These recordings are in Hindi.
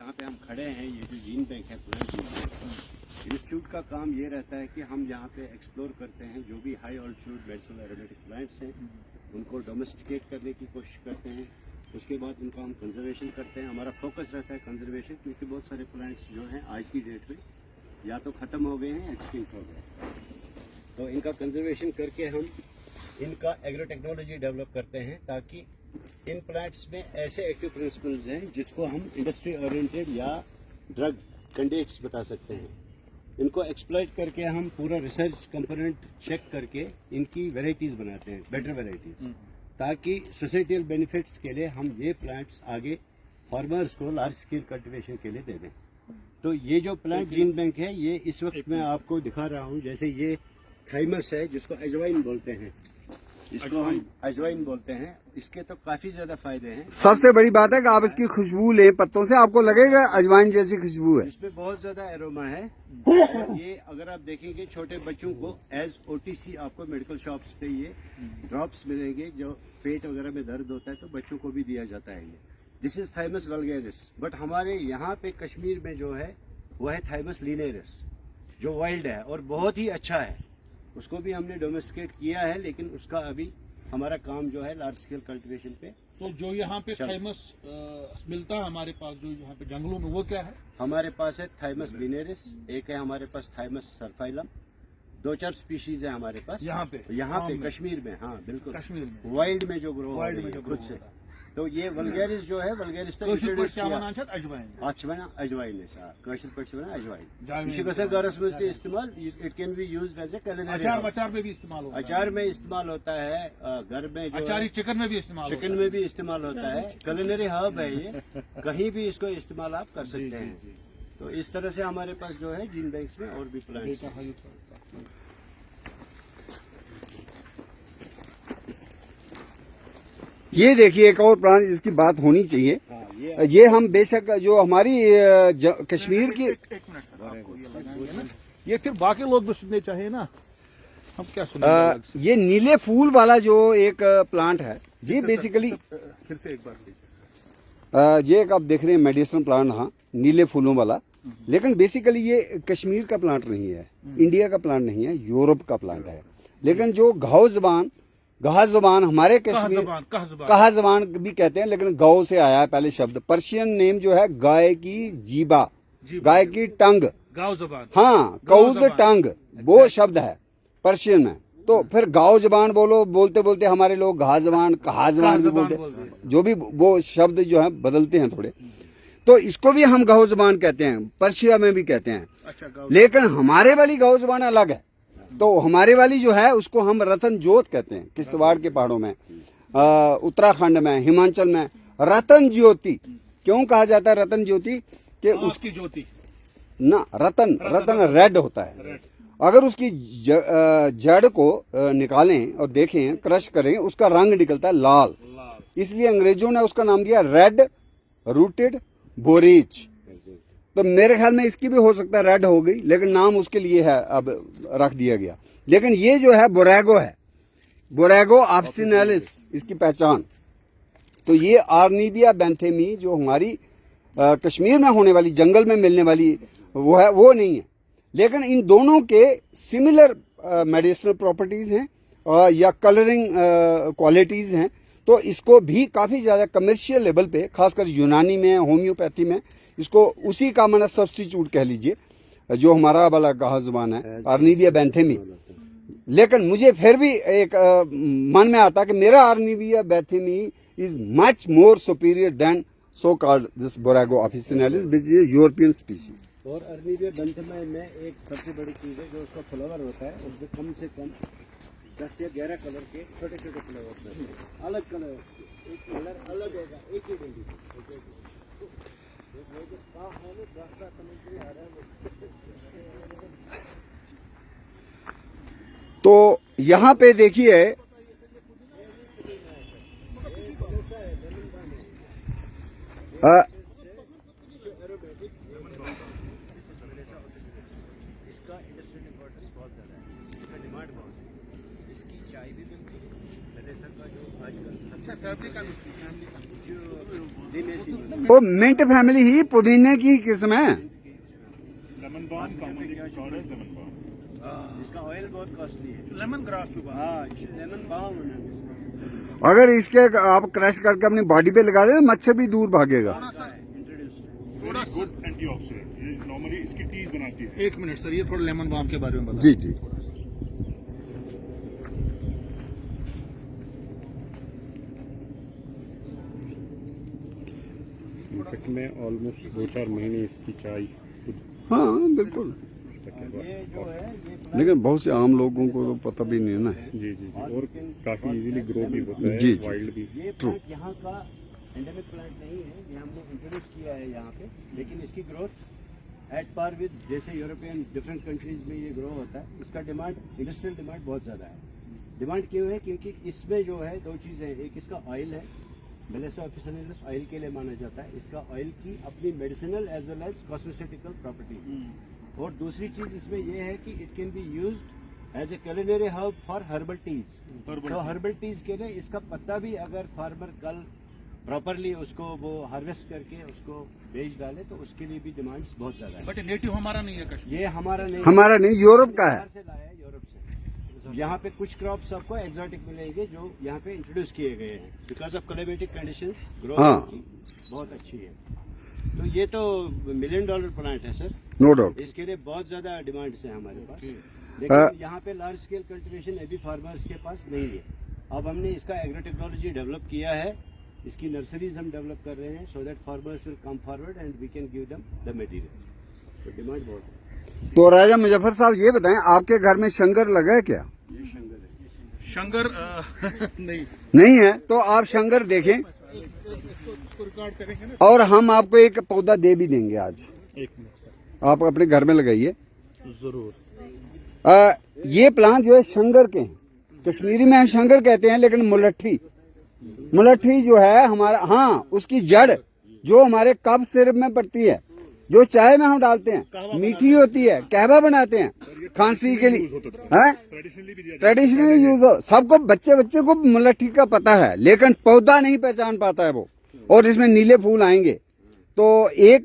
यहाँ पे हम खड़े हैं, ये जो जीन बैंक है, प्लांट जीन बैंक इंस्टीट्यूट का काम ये रहता है कि हम यहाँ पे एक्सप्लोर करते हैं जो भी high altitude medicinal aromatic plants हैं, उनको डोमेस्टिकेट करने की कोशिश करते हैं। उसके बाद उनका हम कंजर्वेशन करते हैं। हमारा फोकस रहता है कंजर्वेशन, क्योंकि बहुत सारे प्लांट्स जो हैं आज की डेट में या तो ख़त्म हो गए हैं, एक्सटिंक्ट हो गए। तो इनका कंजर्वेशन करके हम इनका एग्रो टेक्नोलॉजी डेवलप करते हैं, ताकि इन प्लांट्स में ऐसे एक्टिव प्रिंसिपल्स हैं जिसको हम इंडस्ट्री ओरिएंटेड या ड्रग कैंडिडेट्स बता सकते हैं। इनको एक्सप्लॉइट करके हम पूरा रिसर्च कंपोनेंट चेक करके इनकी वेराइटीज़ बनाते हैं, बेटर वेराइटीज़, ताकि सोसाइटल बेनिफिट्स के लिए हम ये प्लांट्स आगे फार्मर्स को लार्ज स्केल कल्टीवेशन के लिए दे दें। तो ये जो प्लांट जीन बैंक है, ये इस वक्त मैं आपको दिखा रहा हूँ। जैसे ये थाइमस है, जिसको अजवाइन बोलते हैं, इसको हम अजवाइन बोलते हैं। इसके तो काफी ज्यादा फायदे हैं। सबसे बड़ी बात है कि आप इसकी खुशबू लें पत्तों से, आपको लगेगा अजवाइन जैसी खुशबू है। इसमें बहुत ज्यादा एरोमा है। ये अगर आप देखेंगे छोटे बच्चों को एज ओटीसी आपको मेडिकल शॉप्स पे ये ड्रॉप्स मिलेंगे, जो पेट वगैरह में दर्द होता है तो बच्चों को भी दिया जाता है। ये this is thymus vulgaris. But हमारे यहाँ पे कश्मीर में जो है वो है थाइमस लिनेरिस, जो वाइल्ड है और बहुत ही अच्छा है। उसको भी हमने डोमेस्टिकेट किया है, लेकिन उसका अभी हमारा काम जो है लार्ज स्केल कल्टीवेशन पे। तो जो यहाँ पे थाइमस मिलता है हमारे पास, जो यहाँ पे जंगलों में, वो क्या है? हमारे पास है थाइमस लिनेरिस, एक है हमारे पास थाइमस सर्फाइलम। 2-4 स्पीशीज है हमारे पास यहाँ पे कश्मीर में। हाँ बिल्कुल, कश्मीर में वाइल्ड में जो ग्रो खुद से। तो ये वल्गैरिस जो है, वल्गैरिस तो इंट्रोड्यूस किया अजवाइन है सर, कशर पे अजवाइन। इसी को गरस में इसके इस्तेमाल, it can be used as a culinary. अचार में भी इस्तेमाल होता है। अचार में इस्तेमाल होता है, घर में जो अचारी चिकन में भी इस्तेमाल होता है। कुलिनरी हर्ब है ये, कहीं भी इसको इस्तेमाल आप कर सकते हैं। तो इस तरह से हमारे पास जो है जीन बैंक्स में और भी प्लांट्स हैं। ये देखिए एक और प्लांट जिसकी बात होनी चाहिए। ये हम बेशक जो हमारी कश्मीर की, एक मिनट सर, आपको ये लगाएंगे ना, ये फिर बाकी लोग भी सुनने चाहिए ना, हम क्या सुनेंगे? ये नीले फूल वाला जो एक प्लांट है, ये बेसिकली फिर से एक बार लीजिए। ये एक आप देख रहे हैं मेडिसिनल प्लांट, हाँ नीले फूलों वाला। लेकिन बेसिकली ये कश्मीर का प्लांट नहीं है, इंडिया का प्लांट नहीं है, यूरोप का प्लांट है। लेकिन जो गाह जुबान हमारे कश्मीर कहा जबान भी कहते हैं, लेकिन गौ से आया है पहले शब्द। पर्शियन नेम जो है गाय की जीबा, गाय की टंग, गाँव जुबान, हाँ काउज टंग, वो शब्द है पर्शियन में। तो फिर गाँव जबान बोलते बोलते हमारे लोग गाह जबान, कहा जबान भी बोलते, जो भी वो शब्द जो है बदलते हैं थोड़े। तो इसको भी हम गाँव जबान कहते हैं, पर्शिया में भी कहते हैं। लेकिन हमारे वाली गाँव जबान अलग है। तो हमारे वाली जो है उसको हम रतन जोत कहते हैं। किश्तवाड़ के पहाड़ों में, उत्तराखंड में, हिमाचल में रतन ज्योति क्यों कहा जाता है? रतन ज्योति कि उसकी ज्योति ना, रतन रेड होता है। अगर उसकी जड़ को निकालें और देखें, क्रश करें, उसका रंग निकलता है लाल। इसलिए अंग्रेजों ने उसका नाम दिया रेड रूटेड बोरेज। तो मेरे ख्याल में इसकी भी हो सकता है रेड हो गई, लेकिन नाम उसके लिए है, अब रख दिया गया। लेकिन ये जो है बोरेगो है, बोरेगो ऑफिसिनालिस इसकी पहचान। तो ये आर्निबिया बैंथेमी जो हमारी कश्मीर में होने वाली, जंगल में मिलने वाली वो है, वो नहीं है। लेकिन इन दोनों के सिमिलर मेडिसिनल प्रॉपर्टीज हैं या कलरिंग क्वालिटीज हैं। तो इसको भी काफी ज्यादा कमर्शियल लेवल पे, खासकर यूनानी में, होम्योपैथी में, इसको उसी का माना सब्स्टिट्यूट कह लीजिए, जो हमारा वाला गाह जुबान है आर्निबिया बैंथेमी। लेकिन मुझे फिर भी एक मन में आता कि मेरा आर्निबिया बैंथेमी is much more superior than so called this borago officinalis which is European species. और आर्निबिया बैंथेमी में एक सबसे बड़ी चीज है, जो उसका फ्लावर होता है, उसमें कम से कम 10 या 11 कलर के छोटे छोटे फ्लावर्स होते हैं। अलग कलर, एक कलर अलग होगा, एक ही डंडी। तो यहाँ पे देखिए इसका इंडस्ट्रियल इंपॉर्टेंस बहुत ज्यादा है, इसका डिमांड बहुत है। इसकी चाय भी बनती है, मेलेसा का जो आजकल अच्छा फैमिली का भी जो देसी वो मिंट फैमिली ही पुदीने की किस्म है। Lemon balm commonly called as lemon balm. इसका ऑयल बहुत कॉस्टली है। लेमन ग्रास की बात। हाँ, इसे लेमन बाम उन्होंने अगर इसके आप क्रश करके अपनी बॉडी पे लगा दे तो मच्छर भी दूर भागेगा। इंट्रोड्यूस थोड़ा गुड एंटीऑक्सीडेंट। ये नॉर्मली इसकी टीज बनाती है। एक मिनट सर, ये थोड़ा लेमन बाम के बारे में बताओ। जी जी। इनफैक्ट मैं ऑलमोस्ट 2-4 महीने इसकी चाय खुद हाँ बिल्कुल। ये जो है ये लेकिन बहुत से आम लोगों को तो पता भी नहीं है ना। जी जी जी, और काफी इजीली ग्रो भी होता है, जी, जी। वाइल्ड भी। ये प्लांट यहाँ का एंडेमिक प्लांट नहीं है, ये हमने इंट्रोड्यूस किया है यहाँ पे, लेकिन इसकी ग्रोथ एट पार विद जैसे यूरोपियन डिफरेंट कंट्रीज में ये ग्रो होता है। इसका डिमांड, इंडस्ट्रियल डिमांड बहुत ज़्यादा है। डिमांड क्यों है? क्योंकि इसमें जो है दो चीज़ें हैं। एक इसका ऑयल है, मेलेसा ऑफिसिनेलिस ऑयल के लिए माना जाता है। इसका ऑयल की अपनी medicinal as well as cosmetical property. और दूसरी चीज़ इसमें ये है कि it can be used as a culinary herb for herbal teas. तो हर्बल टीज के लिए इसका पत्ता भी अगर फार्मर कल प्रॉपरली उसको वो हार्वेस्ट करके उसको बेच डाले तो उसके लिए भी डिमांड्स बहुत ज्यादा है। बट नेटिव हमारा नहीं है कश्मीर। ये हमारा नहीं, हमारा नहीं, यूरोप का है। बाहर से लाया है, यूरोप से। यहाँ पे कुछ क्रॉप्स आपको एग्जॉटिक मिलेंगे जो यहाँ पे इंट्रोड्यूस किए गए हैं because of climatic conditions. Growth हाँ। बहुत अच्छी है। तो ये तो $1 मिलियन प्लांट है सर। No doubt. इसके लिए बहुत ज्यादा डिमांड्स है हमारे पास, लेकिन यहाँ पे लार्ज स्केल कल्टीवेशन अभी फार्मर्स के पास नहीं है। अब हमने इसका एग्रो टेक्नोलॉजी डेवलप किया है, इसकी नर्सरीज हम डेवलप कर रहे हैं so that farmers will come forward and we can give them the material. तो डिमांड बहुत है। तो राजा मुजफ्फर साहब ये बताएं, आपके घर में शंकर लगा है क्या? ये शंकर है। शंकर नहीं, नहीं है तो आप शंकर देखें इसको रिकॉर्ड करेंगे ना। और हम आपको एक पौधा दे भी देंगे आज, एक मिनट सर, आप अपने घर में लगाइए। जरूर। ये प्लांट जो है शंकर के हैं, कश्मीरी में हम शंकर कहते हैं, लेकिन मुलट्ठी जो है हमारा, हाँ उसकी जड़ जो हमारे कफ सिर में पड़ती है, जो चाय में हम डालते हैं, मीठी होती है, कहवा बनाते हैं खांसी के लिए, है ट्रेडिशनली भी दिया ट्रेडिशनल यूज हो। सबको बच्चे को मुलट्ठी का पता है, लेकिन पौधा नहीं पहचान पाता है वो। और इसमें नीले फूल आएंगे। तो एक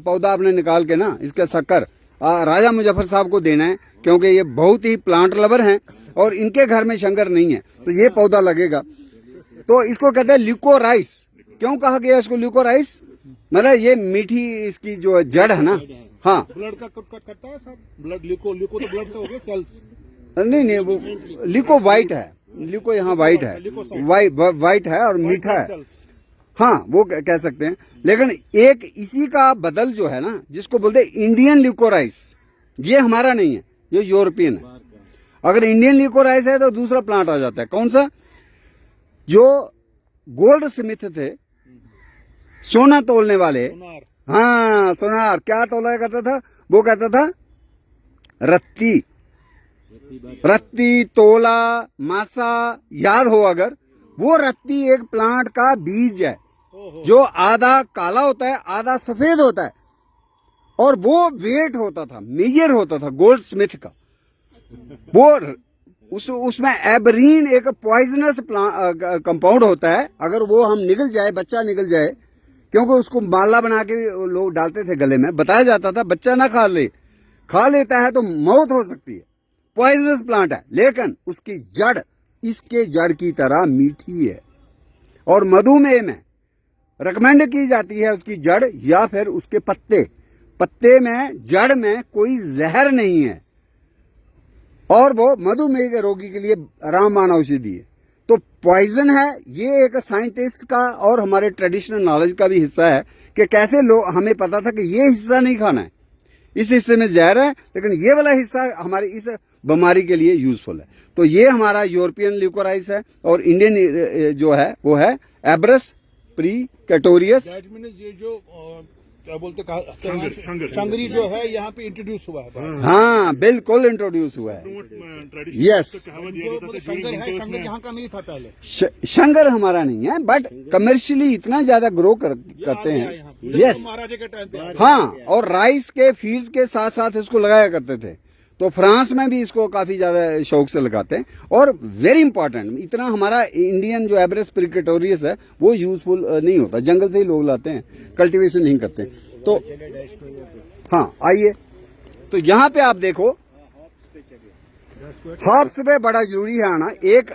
पौधा आपने निकाल के ना इसका शक्कर राजा मुजफ्फर साहब को देना है, क्योंकि ये बहुत ही प्लांट लवर हैं और इनके घर में शंकर नहीं है, तो ये पौधा लगेगा। तो इसको कहते हैं ल्यूकोराइस। क्यों कहा गया इसको ल्यूकोराइस? मतलब ये मीठी इसकी जो जड़ है ना। हाँ, ब्लड का करता है सर, ब्लड ल्यूको तो ब्लड से हो गया सेल्स। नहीं वो ल्यूको वाइट है, ल्यूको यहाँ वाइट है, वाइट है और मीठा है। हाँ वो कह सकते हैं। लेकिन एक इसी का बदल जो है ना, जिसको बोलते हैं इंडियन ल्यूकोराइस, ये हमारा नहीं है, ये यूरोपियन है। अगर इंडियन ल्यूकोराइस है तो दूसरा प्लांट आ जाता है। कौन सा? जो गोल्ड स्मिथ थे, सोना तोलने वाले। हाँ सोनार, क्या तोला करता था? वो कहता था रत्ती तोला मासा। याद हो अगर, वो रत्ती एक प्लांट का बीज है जो आधा काला होता है आधा सफेद होता है, और वो वेट होता था, मेजर होता था गोल्ड स्मिथ का। वो उसमें एबरीन एक पॉइजनस कंपाउंड होता है, अगर वो हम निकल जाए, बच्चा निकल जाए, क्योंकि उसको माला बना के लोग डालते थे गले में, बताया जाता था बच्चा ना खा लेता है तो मौत हो सकती है। पॉइजनस प्लांट है, लेकिन उसकी जड़ इसके जड़ की तरह मीठी है और मधुमेह में रिकमेंड की जाती है उसकी जड़, या फिर उसके पत्ते में, जड़ में कोई जहर नहीं है, और वो मधुमेह के रोगी के लिए रामबाण औषधि है। तो पॉइजन है ये, एक साइंटिस्ट का और हमारे ट्रेडिशनल नॉलेज का भी हिस्सा है कि कैसे लोग, हमें पता था कि ये हिस्सा नहीं खाना है, इस हिस्से में जहर है, लेकिन ये वाला हिस्सा हमारी इस बीमारी के लिए यूजफुल है। तो ये हमारा यूरोपियन ल्यूकोराइस है, और इंडियन जो है वो है एब्रस प्रीकेटोरियस। ये जो क्या बोलते शंगरी जो है यहाँ पे इंट्रोड्यूस हुआ है। हाँ बिल्कुल इंट्रोड्यूस हुआ है। यस, शंकर है, शंकर यहाँ का नहीं था पहले। शंकर हमारा नहीं है, बट कमर्शियली इतना ज्यादा ग्रो करते हैं। यस, महाराजा के टाइम पे। हाँ, और राइस के फील्ड के साथ साथ इसको लगाया करते थे। तो फ्रांस में भी इसको काफी ज्यादा शौक से लगाते हैं। और वेरी इंपॉर्टेंट, इतना हमारा इंडियन जो एवरेज प्रिकेटोरियस है वो यूजफुल नहीं होता, जंगल से ही लोग लाते हैं, कल्टीवेशन नहीं करते। तो हाँ आइए, तो यहाँ पे आप देखो हॉप्स पे बड़ा जरूरी है आना। एक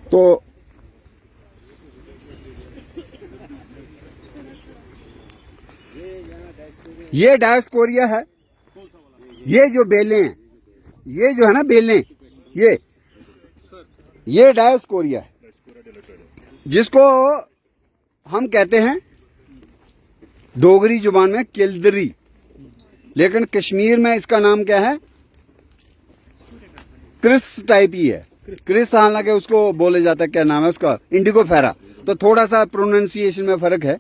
तो ये डायस्कोरिया है, ये जो बेलें हैं, ये जो है ना बेलें, ये डायस्कोरिया है, जिसको हम कहते हैं डोगरी जुबान में किल्दरी, लेकिन कश्मीर में इसका नाम क्या है, क्रिस टाइप ही है। क्रिस हालांकि उसको बोले जाता है, क्या नाम है उसका, इंडिगो फेरा, तो थोड़ा सा प्रोनाउंसिएशन में फर्क है,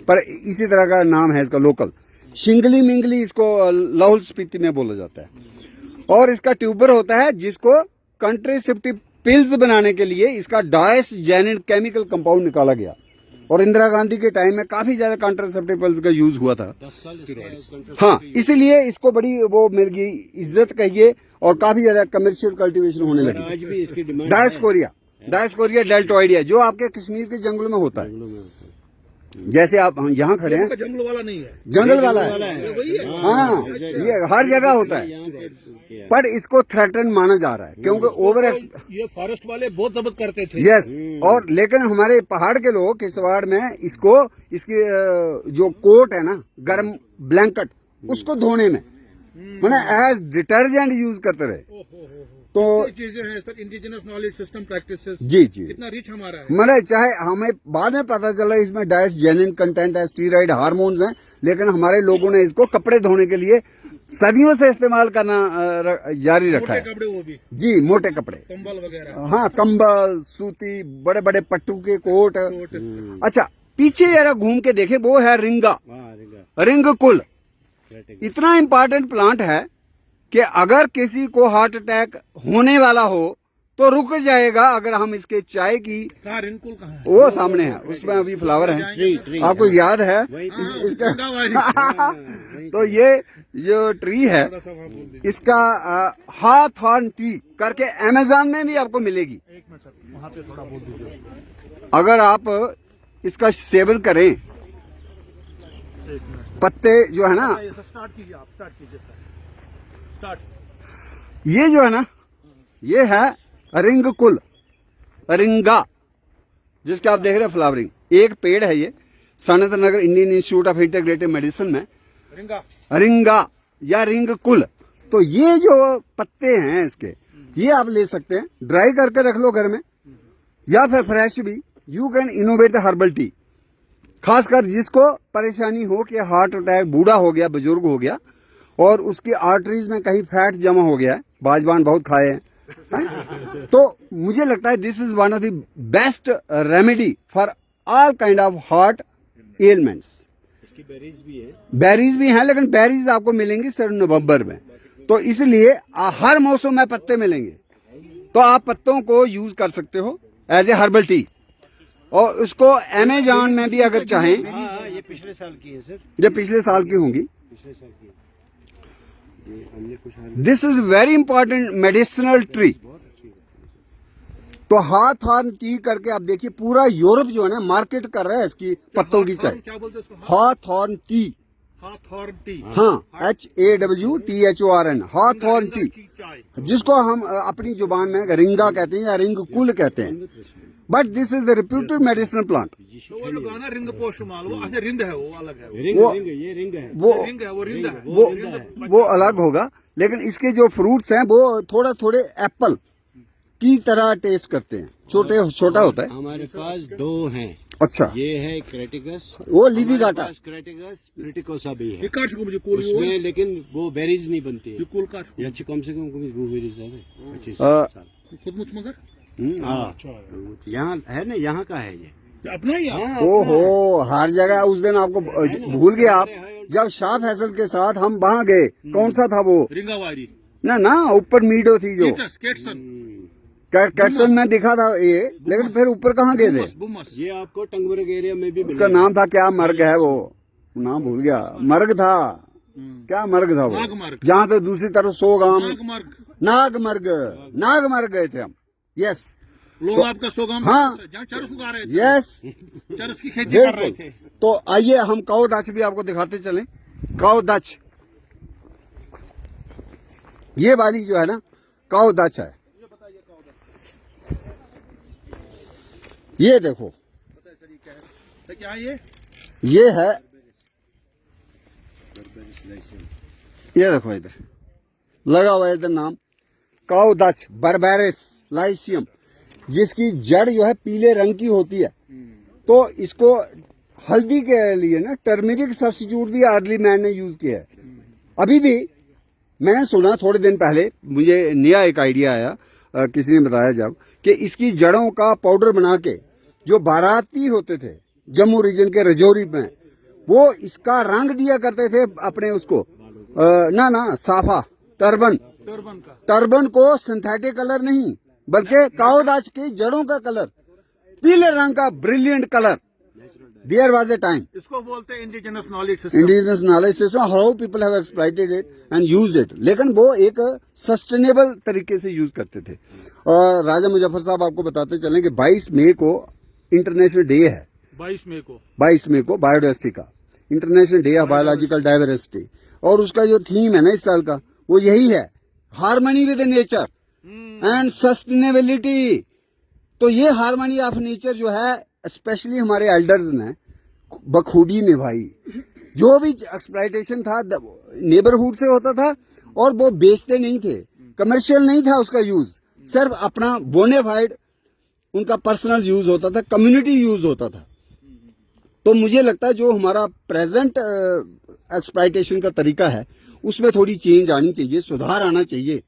पर इसी तरह का नाम है इसका लोकल। शिंगली मिंगली इसको लाहौल स्पीति में बोला जाता है। और इसका ट्यूबर होता है जिसको कंट्रासेप्टिव पिल्स बनाने के लिए इसका डायस्जेनिन केमिकल कंपाउंड निकाला गया। और इंदिरा गांधी के टाइम में काफी ज्यादा कंट्रासेप्टिव पिल्स का यूज हुआ था। 10 साल हाँ, इसीलिए इसको बड़ी वो मिल गई इज्जत कहिए, और काफी ज्यादा कमर्शियल कल्टीवेशन होने लगी। आज भी इसकी डिमांड डायस्कोरिया डेल्टोइडिया जो आपके कश्मीर के जंगलों में होता है। जैसे आप यहाँ खड़े हैं, जंगल वाला नहीं है, जंगल वाला है, हाँ, ये हर जगह होता है, पर इसको थ्रेटन माना जा रहा है क्योंकि ओवर ये फॉरेस्ट वाले बहुत जब्त करते थे। यस, और लेकिन हमारे पहाड़ के लोग किश्तवाड़ में इसको, इसकी जो कोट है ना, गर्म ब्लैंकेट, उसको धोने में मैंने एज डिटर्जेंट यूज करते रहे। तो चीजें हैं sir, indigenous knowledge system practices, जी कितना रिच हमारा है। मैंने चाहे हमें बाद में पता चला इसमें डायस्जेनिन कंटेंट है, स्टीरॉइड हार्मोन्स हैं, लेकिन हमारे लोगों ने इसको कपड़े धोने के लिए सदियों से इस्तेमाल करना जारी रखा है। कपड़े वो भी, जी, मोटे कपड़े, कंबल वगैरह, हाँ, कंबल, सूती, बड़े बड़े पट्टू के कोट। अच्छा, पीछे जरा घूम के देखे, वो है रिंगा, रिंग कुल। इतना इम्पोर्टेंट प्लांट है कि अगर किसी को हार्ट अटैक होने वाला हो तो रुक जाएगा अगर हम इसके चाय की। कहाँ रिंकुल कहाँ है? वो सामने है, उसमें अभी फ्लावर है, आपको याद है इसका तो ये जो ट्री है इसका हाथॉर्न टी करके अमेज़न में भी आपको मिलेगी। एक मिनट सर, वहाँ पे थोड़ा बोल दीजिए। अगर आप इसका सेवन करें, पत्ते जो है ना, स्टार्ट कीजिए आप, स्टार्ट कीजिए सर, स्टार्ट। ये जो है ना, ये है रिंग कुल, रिंगा, जिसके आप देख रहे हैं फ्लावरिंग। एक पेड़ है ये, Sanat Nagar Indian Institute of Integrative Medicine में, रिंगा या रिंग कुल। तो ये जो पत्ते हैं इसके, ये आप ले सकते हैं, ड्राई करके रख लो घर में, या फिर फ्रेश भी। You can innovate herbal tea, खासकर जिसको परेशानी हो कि हार्ट अटैक, बूढ़ा हो गया, बुजुर्ग हो गया, और उसकी आर्टरीज में कहीं फैट जमा हो गया है, बाजवान बहुत खाए हैं, तो मुझे लगता है this is one of the best remedy for all kind of heart elements. इसकी बेरीज भी है, बेरीज भी हैं, लेकिन बेरीज आपको मिलेंगी सिर्फ नवंबर में, तो इसलिए हर मौसम में पत्ते मिलेंगे, तो आप पत्तों को यूज कर सकते हो एज ए हर्बल टी। और उसको अमेज़न में भी अगर चाहें, हाँ, ये पिछले साल की है सर, ये पिछले साल की होंगी। पिछले साल की ये हमने कुछ this is very important medicinal tree. तो हाथॉर्न टी करके आप देखिए, पूरा यूरोप जो है ना मार्केट कर रहा है इसकी पत्तों की चाय। क्या बोलते हैं उसको? हाथॉर्न टी, हाथॉर्न टी, हाँ, HAWTHORN, हाथॉर्न टी, जिसको हम अपनी जुबान में रिंगा कहते हैं या रिंग कुल कहते हैं, but this is the reputed medicinal plant. तो वो जो गाना रिंग पोस्ट माल, वो अच्छा रिंद है, वो अलग है, रिंग, वो- रिंग, ये रिंग है, वो रिंग है, वो रिंद है, वो अलग होगा, लेकिन इसके जो फ्रूट्स हैं वो थोड़े एप्पल की तरह टेस्ट करते हैं, छोटा होता है। हमारे पास 2 हैं। अच्छा, ये है क्रेटिकस, वो लिविगाटा, क्रेटिकस फ्रिटिकोसा भी है विकास को मुझे कोल उसमें, लेकिन वो बेरीज नहीं बनती है, कोल काट ये अच्छी, कम से कम वो बेरीज है अच्छी खुद मुझ मगर हाँ, यहाँ है ना, यहाँ का है ये अपना ही है। ओहो, हर जगह। उस दिन आपको भूल गए आप, जब शाह फैसल के साथ हम वहाँ गए, कौन सा था वो, रिंगावारी, ना ऊपर मीडो थी जो केटसन, कैटसन में दिखा था ये, लेकिन फिर ऊपर कहाँ गए थे, बुमस, ये आपको टंगमर्ग एरिया में भी उसका नाम था क्या, मर्ग है वो, नाम भूल गया, मर्ग था, क्या मर्ग था वो, नागमर्ग। जहाँ पे दूसरी तरफ 100 गांव नागमर्ग। नागमर्ग गए थे हम। यस, लोग आपका 100 गांव हाँ। जहाँ चरस उगा रहे थे, यस, चरस की खेती कर रहे थे। तो आइए हम काऊ दच भी आपको दिखाते चलें। काऊ दच, ये वाली जो है ना काऊ दच है। ये देखो, तो क्या ये है, ये देखो इधर लगा हुआ है इधर नाम काऊ दच बर्बेरिस लाइसियम, जिसकी जड़ जो है पीले रंग की होती है। तो इसको हल्दी के लिए ना टर्मरिक सब्स्टिट्यूट भी अर्ली मैन ने यूज किया है। अभी भी मैंने सुना थोड़े दिन पहले, मुझे नया एक आइडिया आया, किसी ने बताया जब, कि इसकी जड़ों का पाउडर बना के जो बाराती होते थे जम्मू रीजन के रजौरी में, वो इसका रंग दिया करते थे अपने उसको ना साफा टर्बन को सिंथेटिक कलर नहीं, बल्कि काओदाच की जड़ों का कलर, पीले रंग का brilliant colour. There was a time, इसको बोलते हैं indigenous knowledge system. Indigenous knowledge system, how people have exploited it and used it, लेकिन वो एक सस्टेनेबल तरीके से यूज करते थे। और राजा मुजफ्फर साहब आपको बताते चलें कि 22 मई को इंटरनेशनल डे है। 22 मई को बायोडाइवर्सिटी का इंटरनेशनल डे है, बायोलॉजिकल डाइवर्सिटी। और उसका जो थीम है ना इस साल का, वो यही है, harmony with nature and sustainability. तो ये हार्मनी ऑफ नेचर जो है स्पेशली हमारे एल्डर्स ने बखूबी निभाई। जो भी एक्सप्लॉयटेशन था नेबरहुड से होता था, और वो बेचते नहीं थे, कमर्शियल नहीं था उसका यूज, सिर्फ अपना बोनेफाइड उनका पर्सनल यूज होता था, कम्युनिटी यूज होता था। तो मुझे लगता है जो हमारा प्रेजेंट एक्सप्लॉयटेशन का तरीका है उसमें थोड़ी चेंज आनी चाहिए, सुधार आना चाहिए।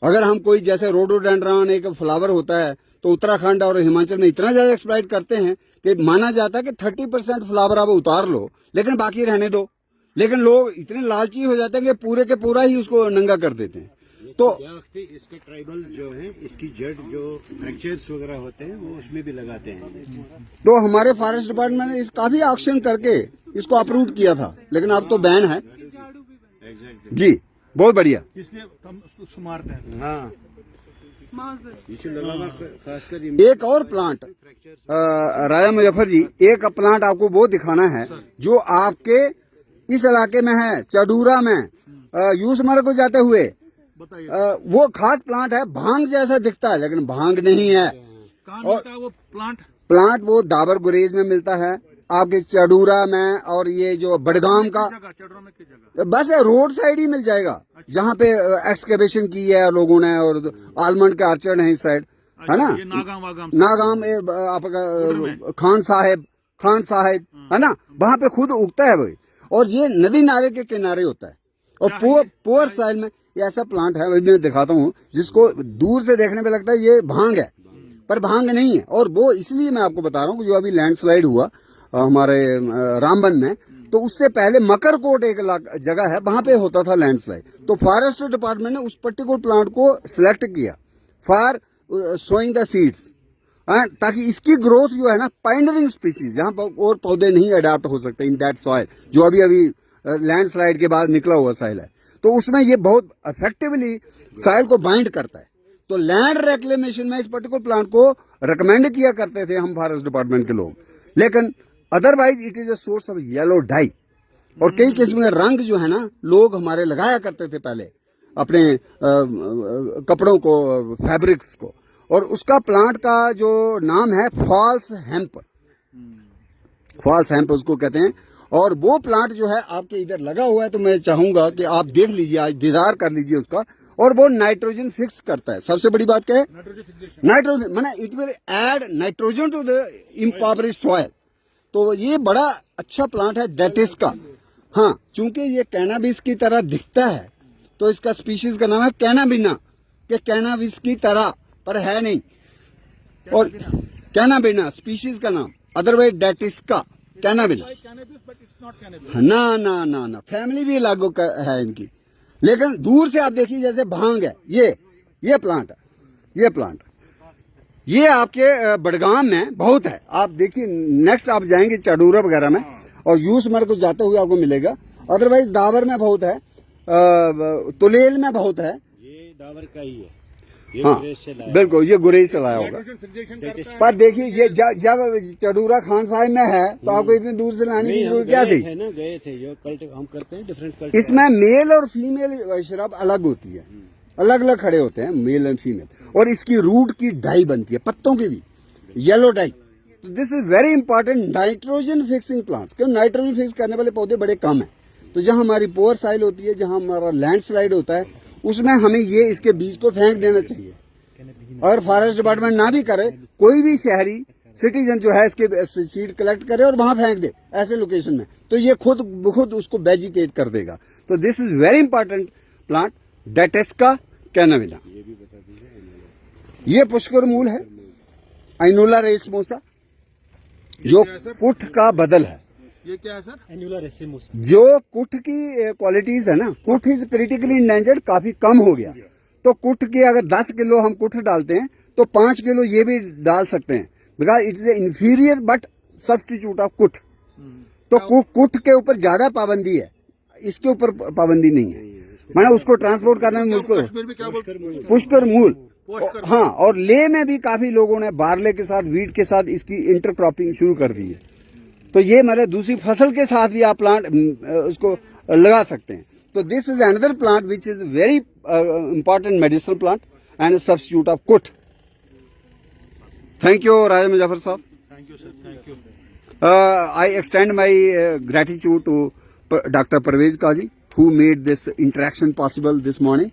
अगर हम कोई जैसे रोडोडेंड्रॉन एक फ्लावर होता है, तो उत्तराखंड और हिमाचल में इतना ज्यादा एक्सप्लॉइट करते हैं कि माना जाता है कि 30% फ्लावर आप उतार लो लेकिन बाकी रहने दो। लेकिन लोग इतने लालची हो जाते हैं कि पूरे के पूरा ही उसको नंगा कर देते हैं। तो इसके ट्राइबल्स जो हैं, इसकी जड़ जो फ्रैक्चर्स वगैरह होते हैं वो उसमें भी लगाते हैं। तो हमारे फॉरेस्ट डिपार्टमेंट ने इस काफी एक्शन करके इसको अप्रूव किया था, लेकिन अब तो बैन है। जी, बहुत बढ़िया। इसलिए हम उसको सुमारते हैं। हाँ, खासकर एक और प्लांट राजा मुजफ्फर जी, एक प्लांट आपको वो दिखाना है जो आपके इस इलाके में है, चडूरा में, यूसमर को जाते हुए। वो खास प्लांट है, भांग जैसा दिखता है लेकिन भांग नहीं है। कहाँ मिलता है वो प्लांट वो दाबर गुरेज में मिलता है, आपके चडूरा में, और ये जो बड़गाम का बस रोड साइड ही मिल जाएगा, जहाँ पे एक्सकेवेशन की है लोगों ने, और आलमंड के आर्चर्ड है इस साइड, है ना, नागाम आपका खान साहेब है ना, वहाँ पे खुद उगता है वही। और ये नदी नाले के किनारे होता है, और पुअर साइड में ये ऐसा प्लांट है, वही मैं दिखाता हूँ, जिसको दूर से देखने पे लगता है ये भांग है, पर भांग नहीं है। और वो इसलिए मैं आपको बता रहा हूँ, जो अभी लैंडस्लाइड हुआ हमारे रामबन में, तो उससे पहले मकरकोट एक जगह है, वहां पे होता था लैंडस्लाइड। तो फॉरेस्ट डिपार्टमेंट ने उस पर्टिकुलर प्लांट को सिलेक्ट किया फॉर सोइंग द सीड्स, ताकि इसकी ग्रोथ जो है ना, पाइंडरिंग स्पीशीज, जहां पर और पौधे नहीं अडेप्ट हो सकते इन दैट सॉइल, जो अभी लैंडस्लाइड के बाद निकला हुआ सॉइल है, तो उसमें ये बहुत इफेक्टिवली सॉइल को बाइंड करता है। तो लैंड रेक्लेमेशन में इस पर्टिकुलर प्लांट को रिकमेंड किया करते थे हम फॉरेस्ट डिपार्टमेंट के लोग, लेकिन otherwise it is a source of yellow die. और कई किस्म के रंग जो है ना, लोग हमारे लगाया करते थे पहले अपने कपड़ों को, फैब्रिक्स को, और उसका प्लांट का जो नाम है फॉल्स हेम्प उसको कहते हैं। और वो प्लांट जो है आपके इधर लगा हुआ है, तो मैं चाहूंगा कि आप देख लीजिए, आज दीदार कर लीजिए उसका। और वो नाइट्रोजन फिक्स करता है। सबसे बड़ी बात क्या है, नाइट्रोजन, माने it will add nitrogen to the impoverished soil. तो ये बड़ा अच्छा प्लांट है डेटिस का। हाँ, चूंकि ये कैनाबिस की तरह दिखता है, तो इसका स्पीशीज का नाम है कैनाबिना, कि कैनाबिस की तरह, पर है नहीं। और कैनाबिना स्पीशीज का नाम, अदरवाइज डेटिस का कैनाबिना। ना, फैमिली भी लागू है इनकी, लेकिन दूर से आप देखिए जैसे भांग है, ये प्लांट है, ये आपके बड़गाम में बहुत है। आप देखिए, नेक्स्ट आप जाएंगे चडूरा वगैरह में, और यूसमर को जाते हुए आपको मिलेगा। अदरवाइज दावर में बहुत है, तुलेल में बहुत है। ये डाबर का ही है, ये हाँ गुरेज से लाया। बिल्कुल, ये गुरेज से लाया होगा। नाइट्रोजन फिक्सेशन करता है। पर देखिए ये जब चडूरा खान साहिब में है तो आपको इतनी दूर से लाने की नहीं, हम जरूरत क्या गए थी? थे ना, गए थे। जो कल्ट हम करते हैं डिफरेंट कल्ट। इसमें मेल और फीमेल शराब अलग होती है, अलग अलग खड़े होते हैं मेल एंड फीमेल, और इसकी रूट की डाई बनती है, पत्तों की भी येलो डाई। तो this is very important nitrogen fixing plants, क्यों नाइट्रोजन फिक्स करने वाले पौधे बड़े कम है। तो जहां हमारी पोअर साइल होती है, जहां हमारा लैंडस्लाइड होता है, उसमें हमें ये इसके बीज को फेंक देना चाहिए। अगर फॉरेस्ट डिपार्टमेंट ना भी करे, कोई भी शहरी सिटीजन जो है इसके सीड कलेक्ट करे और वहां फेंक दे ऐसे लोकेशन में, तो ये खुद उसको वेजिटेट कर देगा। तो this is very important plant, डेटेस्का कैनाविना। ये भी बता दीजिए। ये पुष्कर मूल है, आइनोला रेसमोसा, जो कुठ का बदल है। ये क्या है सर? जो कुठ की क्वालिटीज है ना, कुठ इज क्रिटिकली इंडेंजर्ड, काफी कम हो गया। तो कुठ के अगर 10 किलो हम कुठ डालते हैं तो 5 किलो ये भी डाल सकते हैं, because it is a inferior but substitute of कुठ। तो कुठ के ऊपर ज्यादा पाबंदी है, इसके ऊपर पाबंदी नहीं है। मैंने उसको ट्रांसपोर्ट करने में मुझको कश्मीर में क्या बोलते हैं? पुष्कर मूल। पुष्कर मूल। हाँ, और ले में भी काफी लोगों ने बारले के साथ, वीट के साथ इसकी इंटरक्रॉपिंग शुरू कर दी है। तो ये मतलब दूसरी फसल के साथ भी आप प्लांट उसको लगा सकते हैं। तो this is another plant which is very important medicinal plant and substitute of कुठ। थैंक यू राजा मुजफ्फर साहब। Thank you sir, thank you. I extend my gratitude to Dr. Parvez Kazi, who made this interaction possible this morning.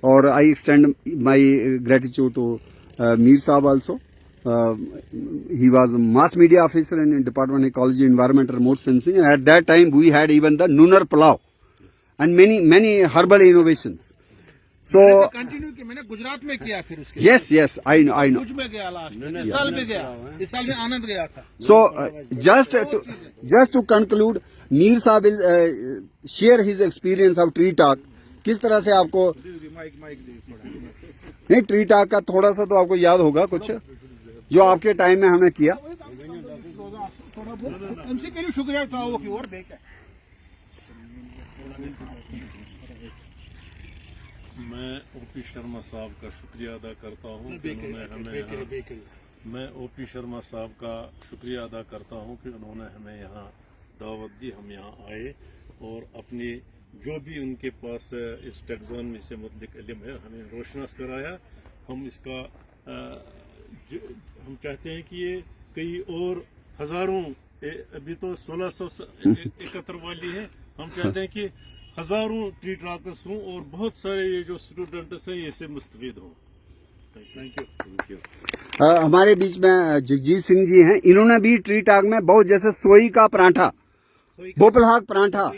Or I extend my gratitude to Mir Saab also. He was a mass media officer in Department of Ecology, Environment, Remote Sensing. And at that time, we had even the Nunar Pulao and many herbal innovations. So, continue किया मैंने, गुजरात में किया, फिर उसके yes, I know. भुज में गया लास्ट में, इस साल में गया, इस साल में आनंद गया था। So, just to conclude, Mir Saab will share his experience of tree talk. किस तरह से आपको माइक दे थोड़ा। नहीं, ट्री टॉक का थोड़ा सा तो आपको याद होगा कुछ, जो आपके टाइम में हमने किया। थोड़ा बहुत एमसी के लिए शुक्रिया चाहो की और देख। मैं ओपी शर्मा साहब का शुक्रिया अदा करता हूँ कि उन्होंने हमें मैं ओपी शर्मा साहब का शुक्रिया अदा करता हूँ कि उन्होंने हमें यहाँ दावत दी, हम यहाँ आए और अपनी जो भी उनके पास इस टैक्सोनॉमी से मुतल्लिक इल्म है हमें रोशनास कराया। हम इसका हम चाहते हैं कि ये कई और हज़ारों, अभी तो 1671 वाली है, हम चाहते हैं कि हज़ारों ट्री ट्राकर्स हों और बहुत सारे ये जो स्टूडेंट्स हैं ये इससे मुस्तफीद हों। Thank you. हमारे बीच में जगजीत सिंह जी हैं, इन्होंने भी ट्री टॉक में बहुत, जैसे सोई का पराठा, बोपलहाग पराठा,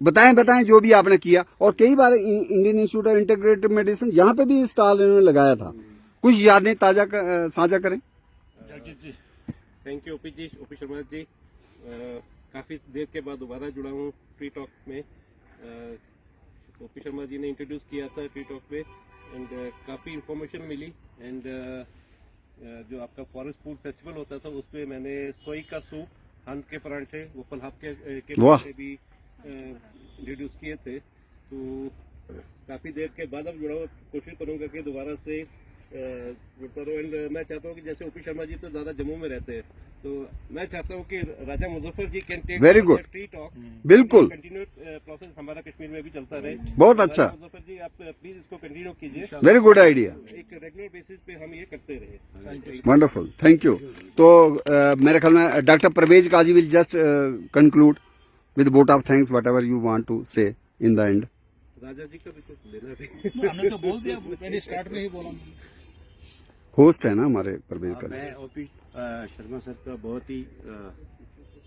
बताएं जो भी आपने किया। और कई बार Indian Institute of Integrative Medicine यहाँ पे भी स्टॉल इन्होंने लगाया था। कुछ यादें ताजा साझा करें। Thank you OP Sharma ji. काफ़ी देर के बाद दोबारा जुड़ा हूँ ट्री टॉक में। ओपी शर्मा जी ने इंट्रोड्यूस किया था ट्री टॉक पे एंड काफ़ी इंफॉर्मेशन मिली। एंड जो आपका फॉरेस्ट फूड फेस्टिवल होता था उसमें मैंने सोई का सूप, हंद के परांठे, वोपल हाफ के परांठे भी इंट्रोड्यूस किए थे। तो काफ़ी देर के बाद अब जुड़ा हूँ, कोशिश करूँगा कि दोबारा से जुड़ता रहूँ। एंड मैं चाहता हूँ कि जैसे ओपी शर्मा जी तो ज़्यादा जम्मू में रहते हैं, तो मैं चाहता हूँ कि Raja Muzaffar ji can take very good, tree talk, बिल्कुल कंटिन्यू प्रोसेस हमारा कश्मीर में भी चलता रहे। बहुत अच्छा, राजा मुजफ्फर जी आप प्लीज इसको कंटिन्यू कीजिए, वेरी गुड आइडिया, एक रेगुलर बेसिस पे हम ये करते रहे। Wonderful, thank you. तो मेरे ख्याल में doctor Parvez Qazi will just conclude with vote of thanks, whatever you want to say in the end. राजा जी का भी कुछ लेना भी हमने तो बोल दिया, मैंने स्टार्ट में ही बोला। होस्ट है ना हमारे परवेज काजी। मैं ओपी शर्मा सर का बहुत ही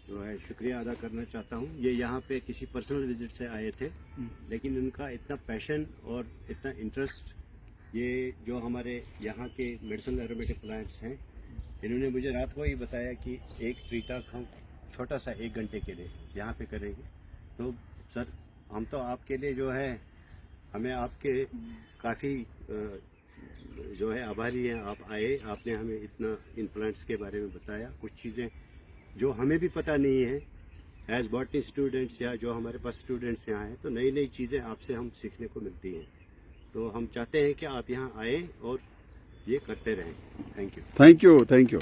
जो है शुक्रिया अदा करना चाहता हूँ। ये यहाँ पे किसी पर्सनल विजिट से आए थे, लेकिन उनका इतना पैशन और इतना इंटरेस्ट, ये जो हमारे यहाँ के मेडिसिनल एरोमेटिक प्लांट्स हैं, इन्होंने मुझे रात को ही बताया कि एक ट्री टॉक हम छोटा सा 1 घंटे के लिए यहाँ पे करेंगे। तो सर हम तो आपके लिए जो है, हमें आपके काफ़ी जो है आभारी हैं। आप आए, आपने हमें इतना इन प्लांट्स के बारे में बताया, कुछ चीज़ें जो हमें भी पता नहीं है, एज बॉटनी स्टूडेंट्स या जो हमारे पास स्टूडेंट्स यहाँ हैं, तो नई नई चीज़ें आपसे हम सीखने को मिलती हैं। तो हम चाहते हैं कि आप यहाँ आए और ये करते रहें। Thank you. Thank you, thank you.